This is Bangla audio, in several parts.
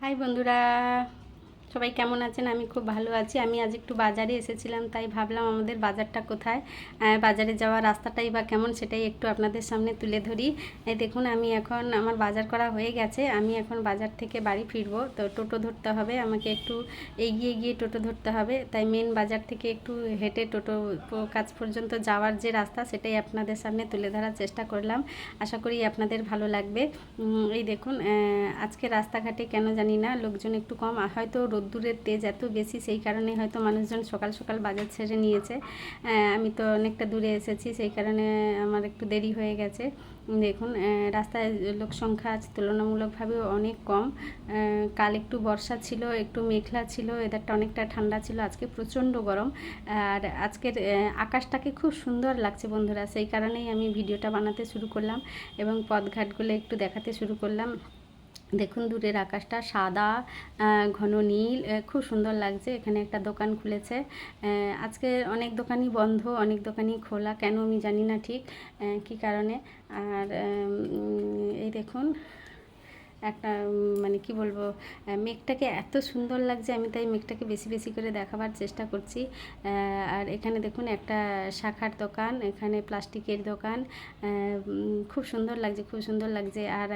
হাই বন্ধুরা, সবাই কেমন আছেন? আমি খুব ভালো আছি। আমি আজ একটু বাজারে এসেছিলাম, তাই ভাবলাম আমাদের বাজারটা কোথায়, বাজারে যাওয়ার রাস্তাটাই বা কেমন সেটাই একটু আপনাদের সামনে তুলে ধরি। এই দেখুন, আমি এখন আমার বাজার করা হয়ে গেছে। আমি এখন বাজার থেকে বাড়ি ফিরবো, তো টোটো ধরতে হবে আমাকে, একটু এগিয়ে গিয়ে টোটো ধরতে হবে। তাই মেন বাজার থেকে একটু হেঁটে টোটো কাছ পর্যন্ত যাওয়ার যে রাস্তা সেটাই আপনাদের সামনে তুলে ধরার চেষ্টা করলাম। আশা করি আপনাদের ভালো লাগবে। এই দেখুন, আজকে রাস্তাঘাটে কেন জানি না লোকজন একটু কম, হয়তো রোদ্দুরের তেজ এত বেশি সেই কারণে হয়তো মানুষজন সকাল সকাল বাজার ছেড়ে নিয়েছে। আমি তো অনেকটা দূরে এসেছি, সেই কারণে আমার একটু দেরি হয়ে গেছে। দেখুন, রাস্তায় লোক সংখ্যা আজ তুলনামূলকভাবে অনেক কম। কাল একটু বর্ষা ছিল, একটু মেঘলা ছিল, ওয়েদারটা অনেকটা ঠান্ডা ছিল। আজকে প্রচণ্ড গরম। আর আজকের আকাশটাকে খুব সুন্দর লাগছে বন্ধুরা, সেই কারণেই আমি ভিডিওটা বানাতে শুরু করলাম এবং পথঘাটগুলো একটু দেখাতে শুরু করলাম। দেখুন, দূরের আকাশটা সাদা, ঘন নীল, খুব সুন্দর লাগছে। এখানে একটা দোকান খুলেছে। আজকে অনেক দোকানই বন্ধ, অনেক দোকানই খোলা, কেন আমি জানি না ঠিক কী কারণে। আর এই দেখুন, একটা মানে কি বলবো, মেঘটাকে এত সুন্দর লাগছে, আমি তাই মেঘটাকে বেশি বেশি করে দেখাবার চেষ্টা করছি। আর এখানে দেখুন একটা শাখার দোকান, এখানে প্লাস্টিকের দোকান। খুব সুন্দর লাগছে, খুব সুন্দর লাগছে। আর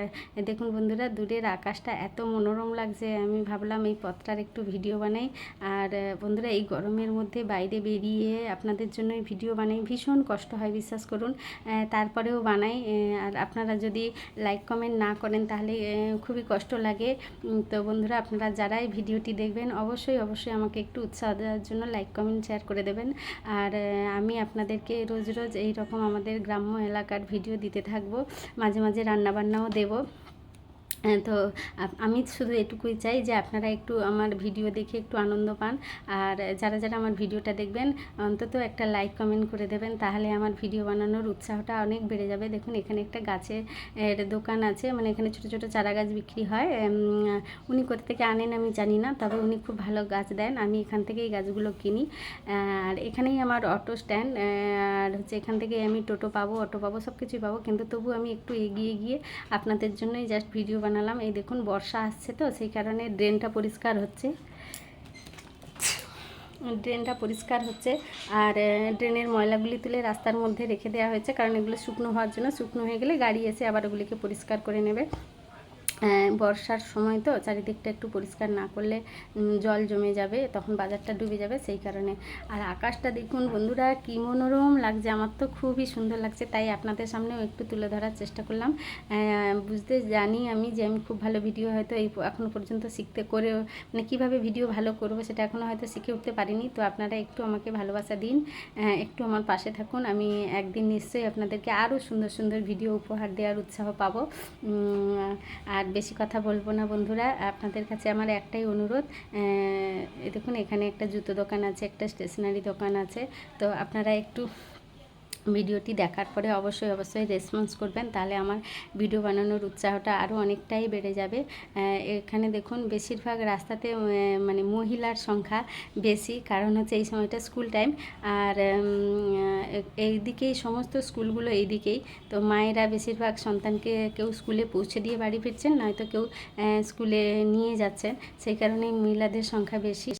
দেখুন বন্ধুরা, দূরের আকাশটা এত মনোরম লাগছে, আমি ভাবলাম এই পথটার একটু ভিডিও বানাই। আর বন্ধুরা, এই গরমের মধ্যে বাইরে বেরিয়ে আপনাদের জন্য ভিডিও বানাই, ভীষণ কষ্ট হয় বিশ্বাস করুন, তারপরেও বানাই। আর আপনারা যদি লাইক কমেন্ট না করেন তাহলে খুবই কষ্ট লাগে। তো বন্ধুরা, আপনারা যারাই ভিডিওটি দেখবেন অবশ্যই অবশ্যই আমাকে একটু উৎসাহ দেওয়ার জন্য লাইক কমেন্ট শেয়ার করে দেবেন। আর আমি আপনাদেরকে রোজ রোজ এই রকম আমাদের গ্রাম্য এলাকার ভিডিও দিতে থাকবো, মাঝে মাঝে রান্নাবান্নাও দেবো। তো আমি শুধু এটুকুই চাই যে আপনারা একটু আমার ভিডিও দেখে একটু আনন্দ পান। আর যারা যারা আমার ভিডিওটা দেখবেন অন্তত একটা লাইক কমেন্ট করে দেবেন, তাহলে আমার ভিডিও বানানোর উৎসাহটা অনেক বেড়ে যাবে। দেখুন, এখানে একটা গাছের দোকান আছে, মানে এখানে ছোটো ছোটো চারা গাছ বিক্রি হয়। উনি কোথা থেকে আনেন আমি জানি না, তবে উনি খুব ভালো গাছ দেন, আমি এখান থেকে এই গাছগুলো কিনি। আর এখানেই আমার অটো স্ট্যান্ড। আর হচ্ছে এখান থেকে আমি টোটো পাবো, অটো পাবো, সব কিছুই পাবো, কিন্তু তবু আমি একটু এগিয়ে গিয়ে আপনাদের জন্যই জাস্ট ভিডিও বানালাম। এই দেখুন, বর্ষা আসছে তো সেই কারণে ড্রেনটা পরিষ্কার হচ্ছে, আর ড্রেনের ময়লাগুলি তুলে রাস্তার মধ্যে রেখে দেওয়া হয়েছে, কারণ এগুলো শুকনো হওয়ার জন্য, শুকনো হয়ে গেলে গাড়ি এসে আবার ওগুলিকে পরিষ্কার করে নেবে। বর্ষার সময় তো চারিদিকটা একটু পরিষ্কার না করলে জল জমে যাবে, তখন বাজারটা ডুবে যাবে, সেই কারণে। আর আকাশটা দেখুন বন্ধুরা, কী মনোরম লাগছে, আমার তো খুবই সুন্দর লাগছে, তাই আপনাদের সামনেও একটু তুলে ধরার চেষ্টা করলাম। বুঝতে জানি আমি যে আমি খুব ভালো ভিডিও হয়তো এখনও পর্যন্ত শিখতে করে, মানে কীভাবে ভিডিও ভালো করবো সেটা এখনও হয়তো শিখে উঠতে পারিনি। তো আপনারা একটু আমাকে ভালোবাসা দিন, একটু আমার পাশে থাকুন, আমি একদিন নিশ্চয়ই আপনাদেরকে আরও সুন্দর সুন্দর ভিডিও উপহার দেওয়ার উৎসাহ পাবো। আর বেশি কথা বলবো না বন্ধুরা, আপনাদের কাছে আমার একটাই অনুরোধ। দেখুন, এখানে একটা জুতো দোকান আছে, একটা স্টেশনারি দোকান আছে, তো আপনারা একটু ভিডিওটি দেখার পরে অবশ্যই অবশ্যই রেসপন্স করবেন, তাহলে আমার ভিডিও বানানোর উৎসাহটা আরও অনেকটাই বেড়ে যাবে। এখানে দেখুন, বেশিরভাগ রাস্তাতে মানে মহিলার সংখ্যা বেশি, কারণ হচ্ছে এই সময়টা স্কুল টাইম। আর এই দিকেই সমস্ত স্কুলগুলো এই দিকেই, তো মায়েরা বেশিরভাগ সন্তানকে কেউ স্কুলে পৌঁছে দিয়ে বাড়ি ফিরছেন, নয়তো কেউ স্কুলে নিয়ে যাচ্ছেন, সেই কারণেই মহিলাদের সংখ্যা বেশি।